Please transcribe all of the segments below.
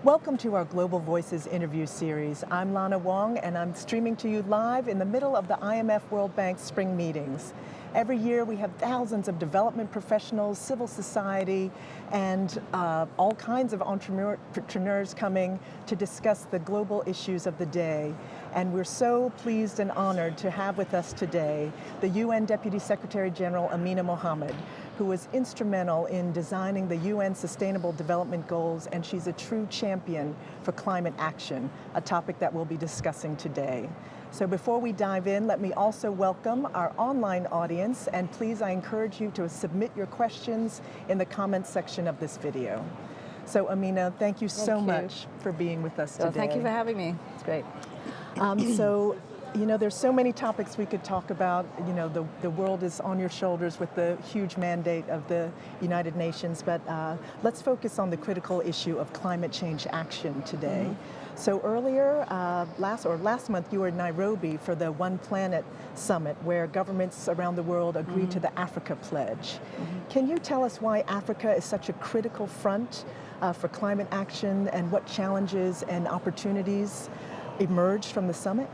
Welcome to our Global Voices interview series. I'm Lana Wong, and I'm streaming to you live in the middle of the IMF World Bank spring meetings. Every year we have thousands of development professionals, civil society, and all kinds of entrepreneurs coming to discuss the global issues of the day. And we're so pleased and honored to have with us today the UN Deputy Secretary General Amina Mohammed, who was instrumental in designing the UN Sustainable Development Goals, and she's a true champion for climate action, a topic that we'll be discussing today. So before we dive in, let me also welcome our online audience, and please, I encourage you to submit your questions in the comments section of this video. So Amina, thank you so much for being with us today. Well, thank you for having me. It's great. You know, there's so many topics we could talk about. You know, the world is on your shoulders with the huge mandate of the United Nations, but let's focus on the critical issue of climate change action today. So earlier, last month, you were in Nairobi for the One Planet Summit, where governments around the world agreed to the Africa Pledge. Can you tell us why Africa is such a critical front for climate action, and what challenges and opportunities emerged from the summit?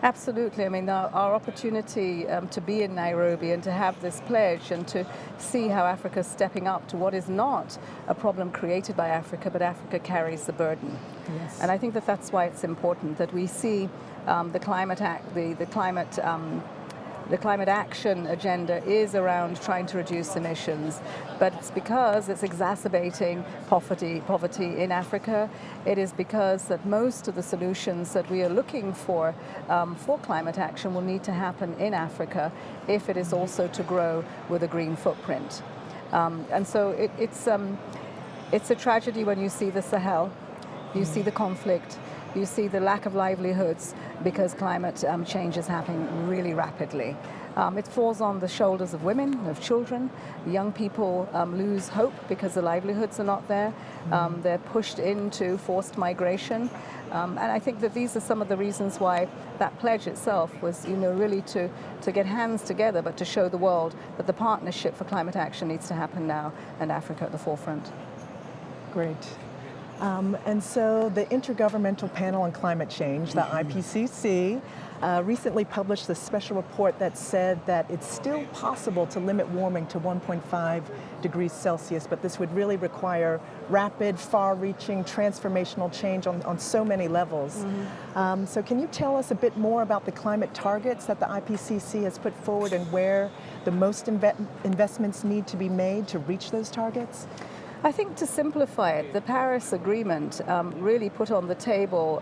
Absolutely. I mean, our opportunity to be in Nairobi and to have this pledge and to see how Africa is stepping up to what is not a problem created by Africa, but Africa carries the burden. Yes. And I think that that's why it's important that we see the climate action agenda is around trying to reduce emissions, but it's because it's exacerbating poverty in Africa. It is because that most of the solutions that we are looking for climate action will need to happen in Africa if it is also to grow with a green footprint. And so it's a tragedy when you see the Sahel, you see the conflict, you see the lack of livelihoods because climate change is happening really rapidly. It falls on the shoulders of women, of children. Young people lose hope because the livelihoods are not there. They're pushed into forced migration. And I think that these are some of the reasons why that pledge itself was, really to get hands together, but to show the world that the partnership for climate action needs to happen now, and Africa at the forefront. Great. And so the Intergovernmental Panel on Climate Change, the IPCC, recently published a special report that said that it's still possible to limit warming to 1.5 degrees Celsius, but this would really require rapid, far-reaching, transformational change on so many levels. So can you tell us a bit more about the climate targets that the IPCC has put forward and where the most investments need to be made to reach those targets? I think to simplify it, the Paris Agreement really put on the table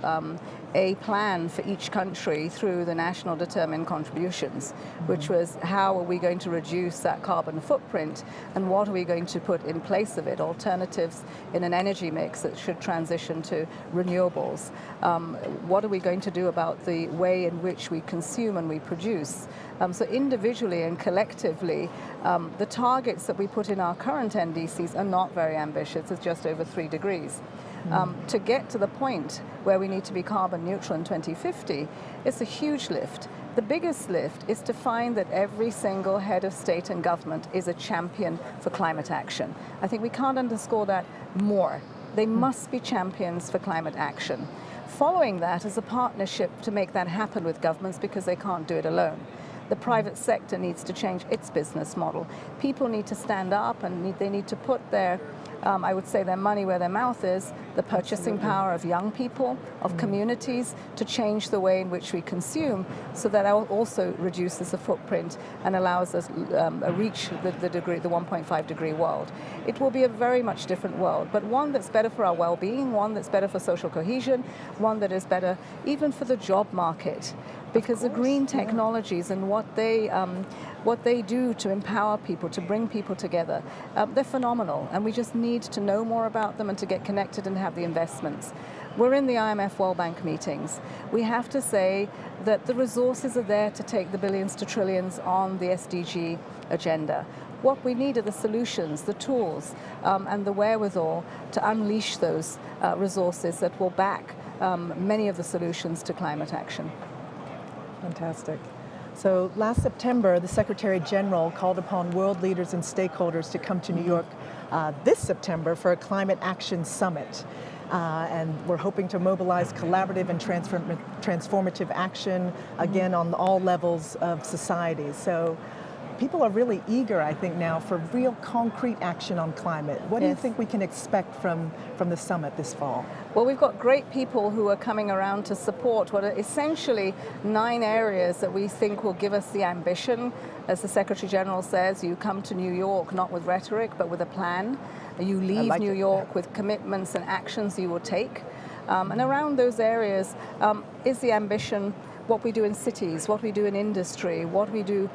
a plan for each country through the national determined contributions, which was how are we going to reduce that carbon footprint and what are we going to put in place of it, alternatives in an energy mix that should transition to renewables. What are we going to do about the way in which we consume and we produce? So individually and collectively, the targets that we put in our current NDCs are not very ambitious. It's just over 3 degrees. To get to the point where we need to be carbon neutral in 2050, it's a huge lift. The biggest lift is to find that every single head of state and government is a champion for climate action. I think we can't underscore that more. They must be champions for climate action. Following that is a partnership to make that happen with governments because they can't do it alone. The private sector needs to change its business model. People need to stand up and they need to put their, I would say, their money where their mouth is, the purchasing power of young people, of communities, to change the way in which we consume, so that also reduces the footprint and allows us reach the 1.5 degree world. It will be a very much different world, but one that's better for our well-being, one that's better for social cohesion, one that is better even for the job market. Because the green technologies and what they do to empower people, to bring people together, they're phenomenal, and we just need to know more about them and to get connected and have the investments. We're in the IMF World Bank meetings. We have to say that the resources are there to take the billions to trillions on the SDG agenda. What we need are the solutions, the tools, and the wherewithal to unleash those resources that will back many of the solutions to climate action. Fantastic. So last September, the Secretary General called upon world leaders and stakeholders to come to New York this September for a climate action summit. and we're hoping to mobilize collaborative and transformative action, again, on all levels of society. So people are really eager, I think, now for real concrete action on climate. What do you think we can expect from the summit this fall? Well, we've got great people who are coming around to support what are essentially 9 areas that we think will give us the ambition. As the Secretary General says, you come to New York not with rhetoric, but with a plan. You leave New York with commitments and actions you will take. And around those areas is the ambition, what we do in cities, what we do in industry, what we do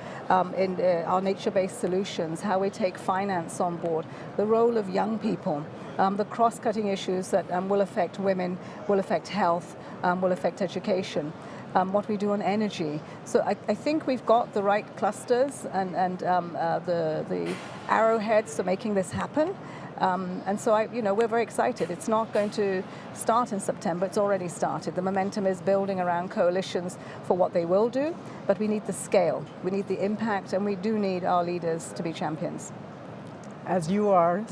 in our nature-based solutions, how we take finance on board, the role of young people, the cross-cutting issues that will affect women, will affect health, will affect education, what we do on energy. So I think we've got the right clusters and the arrowheads for making this happen. And so we're very excited. It's not going to start in September, it's already started. The momentum is building around coalitions for what they will do, but we need the scale, we need the impact, and we do need our leaders to be champions. As you are.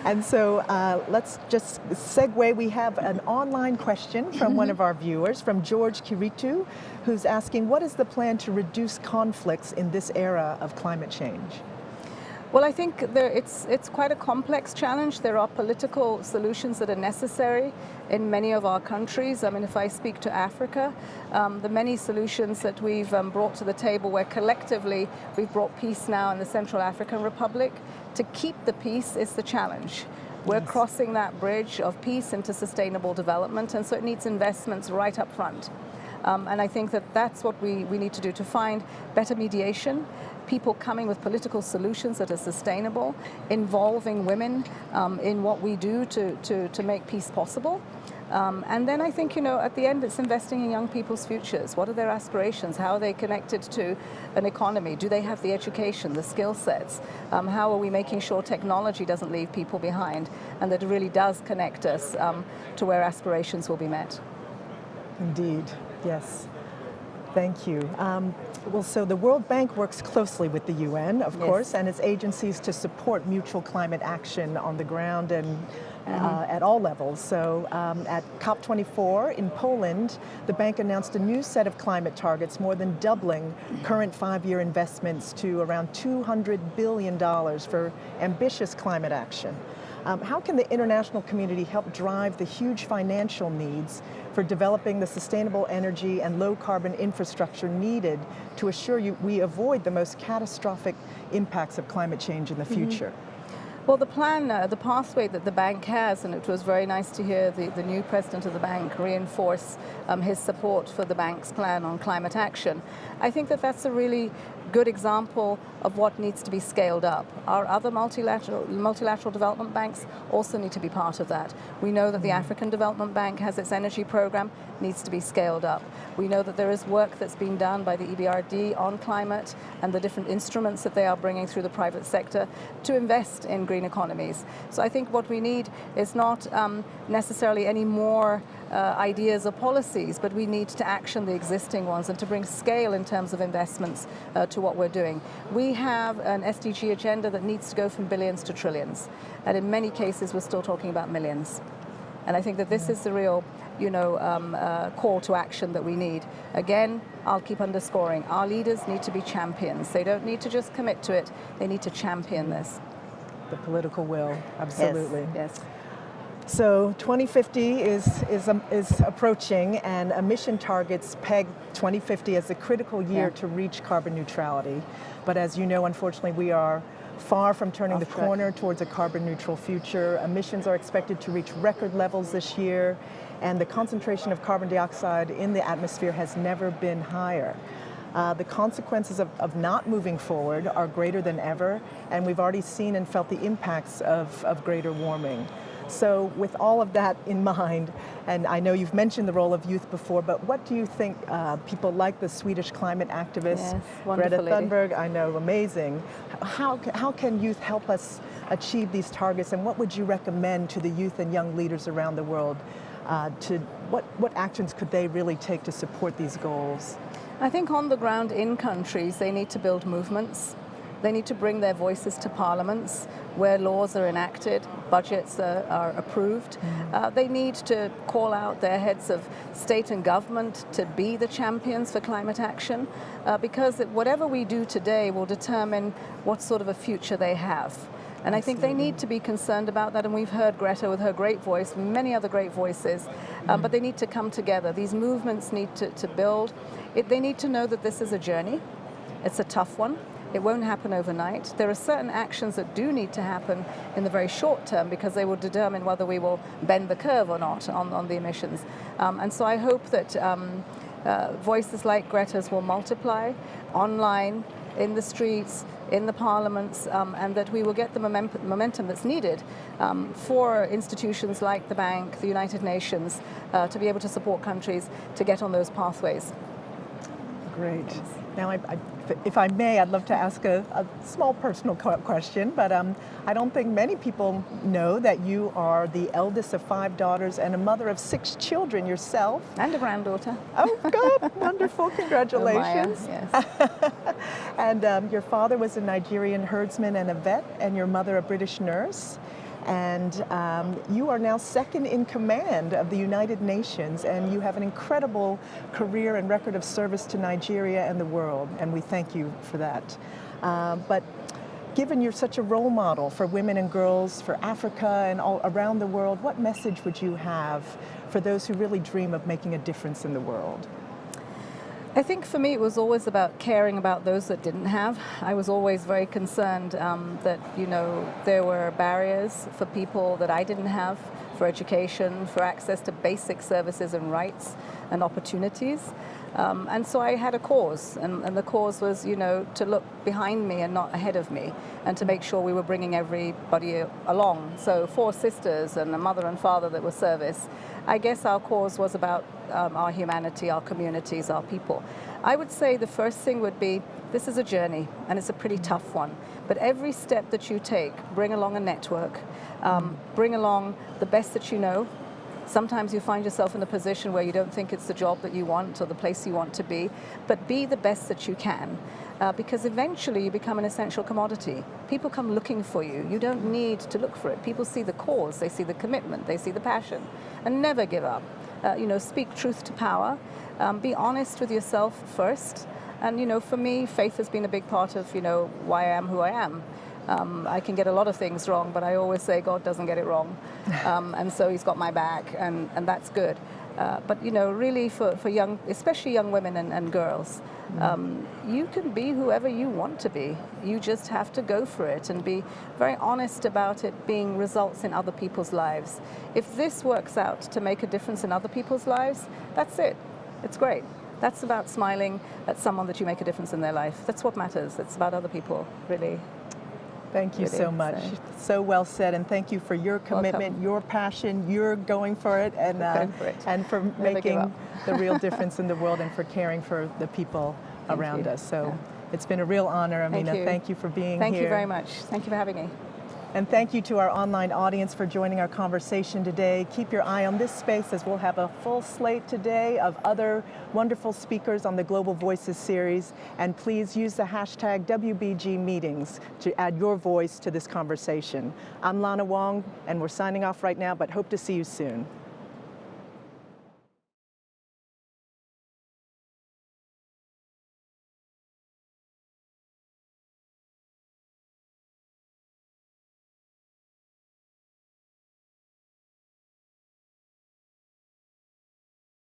And so let's just segue. We have an online question from one of our viewers, from George Kiritu, who's asking, what is the plan to reduce conflicts in this era of climate change? Well, I think it's quite a complex challenge. There are political solutions that are necessary in many of our countries. I mean, if I speak to Africa, the many solutions that we've brought to the table, where collectively we've brought peace now in the Central African Republic. To keep the peace is the challenge. We're crossing that bridge of peace into sustainable development, and so it needs investments right up front. And I think that that's what we need to do, to find better mediation, people coming with political solutions that are sustainable, involving women in what we do to make peace possible. And then I think, at the end, it's investing in young people's futures. What are their aspirations? How are they connected to an economy? Do they have the education, the skill sets? How are we making sure technology doesn't leave people behind, and that it really does connect us to where aspirations will be met? Indeed, yes. Thank you. Well, so the World Bank works closely with the UN, of course, and its agencies to support mutual climate action on the ground and at all levels. So at COP24 in Poland, the bank announced a new set of climate targets, more than doubling current 5-year investments to around $200 billion for ambitious climate action. How can the international community help drive the huge financial needs for developing the sustainable energy and low carbon infrastructure needed to assure we avoid the most catastrophic impacts of climate change in the future? Well, the plan, the pathway that the bank has, and it was very nice to hear the new president of the bank reinforce his support for the bank's plan on climate action. I think that that's a really good example of what needs to be scaled up. Our other multilateral development banks also need to be part of that. We know that the African Development Bank has its energy program, needs to be scaled up. We know that there is work that's being done by the EBRD on climate and the different instruments that they are bringing through the private sector to invest in green economies. So I think what we need is not necessarily any more ideas or policies, but we need to action the existing ones and to bring scale in terms of investments to what we're doing. We have an SDG agenda that needs to go from billions to trillions, and in many cases we're still talking about millions. And I think that this is the real call to action that we need. Again, I'll keep underscoring, our leaders need to be champions. They don't need to just commit to it, they need to champion this. The political will, absolutely. Yes. So 2050 is approaching, and emission targets peg 2050 as a critical year to reach carbon neutrality. But as you know, unfortunately, we are far from turning the corner towards a carbon neutral future. Emissions are expected to reach record levels this year, and the concentration of carbon dioxide in the atmosphere has never been higher. The consequences of not moving forward are greater than ever, and we've already seen and felt the impacts of greater warming. So with all of that in mind, and I know you've mentioned the role of youth before, but what do you think people like the Swedish climate activist, Greta Thunberg, I know, amazing. How can youth help us achieve these targets, and what would you recommend to the youth and young leaders around the world? What actions could they really take to support these goals? I think on the ground in countries, they need to build movements. They need to bring their voices to parliaments where laws are enacted, budgets are approved. They need to call out their heads of state and government to be the champions for climate action, because whatever we do today will determine what sort of a future they have. And I think they need to be concerned about that, and we've heard Greta with her great voice, many other great voices, but they need to come together. These movements need to build. They need to know that this is a journey. It's a tough one. It won't happen overnight. There are certain actions that do need to happen in the very short term because they will determine whether we will bend the curve or not on the emissions. And so I hope that voices like Greta's will multiply online, in the streets, in the parliaments, and that we will get the momentum that's needed for institutions like the Bank, the United Nations, to be able to support countries to get on those pathways. Great. Now, if I may, I'd love to ask a small personal question, but I don't think many people know that you are the eldest of 5 daughters and a mother of 6 children yourself. And a granddaughter. Oh, good. Wonderful. Congratulations. Maya, yes. And your father was a Nigerian herdsman and a vet, and your mother a British nurse. And you are now second in command of the United Nations, and you have an incredible career and record of service to Nigeria and the world, and we thank you for that. But given you're such a role model for women and girls, for Africa and all around the world, what message would you have for those who really dream of making a difference in the world? I think for me it was always about caring about those that didn't have. I was always very concerned that, there were barriers for people that I didn't have, for education, for access to basic services and rights and opportunities. And so I had a cause, and the cause was, to look behind me and not ahead of me, and to make sure we were bringing everybody along. So 4 sisters and a mother and father that were service. I guess our cause was about our humanity, our communities, our people. I would say the first thing would be, this is a journey, and it's a pretty tough one. But every step that you take, bring along a network, bring along the best that you know. Sometimes you find yourself in a position where you don't think it's the job that you want or the place you want to be, but be the best that you can. Because eventually you become an essential commodity. People come looking for you. You don't need to look for it. People see the cause, they see the commitment, they see the passion, and never give up. Speak truth to power. Be honest with yourself first. And for me, faith has been a big part of why I am who I am. I can get a lot of things wrong, but I always say God doesn't get it wrong, and so He's got my back, and that's good. But really for young, especially young women and girls, you can be whoever you want to be. You just have to go for it and be very honest about it being results in other people's lives. If this works out to make a difference in other people's lives, that's it. It's great. That's about smiling at someone that you make a difference in their life. That's what matters. It's about other people, really. Thank you so much. So well said, and thank you for your commitment, your passion, your going for it, and for making the real difference in the world and for caring for the people around us. So it's been a real honor, Amina. Thank you for being here. Thank you very much. Thank you for having me. And thank you to our online audience for joining our conversation today. Keep your eye on this space as we'll have a full slate today of other wonderful speakers on the Global Voices series. And please use the hashtag WBGmeetings to add your voice to this conversation. I'm Lana Wong, and we're signing off right now, but hope to see you soon.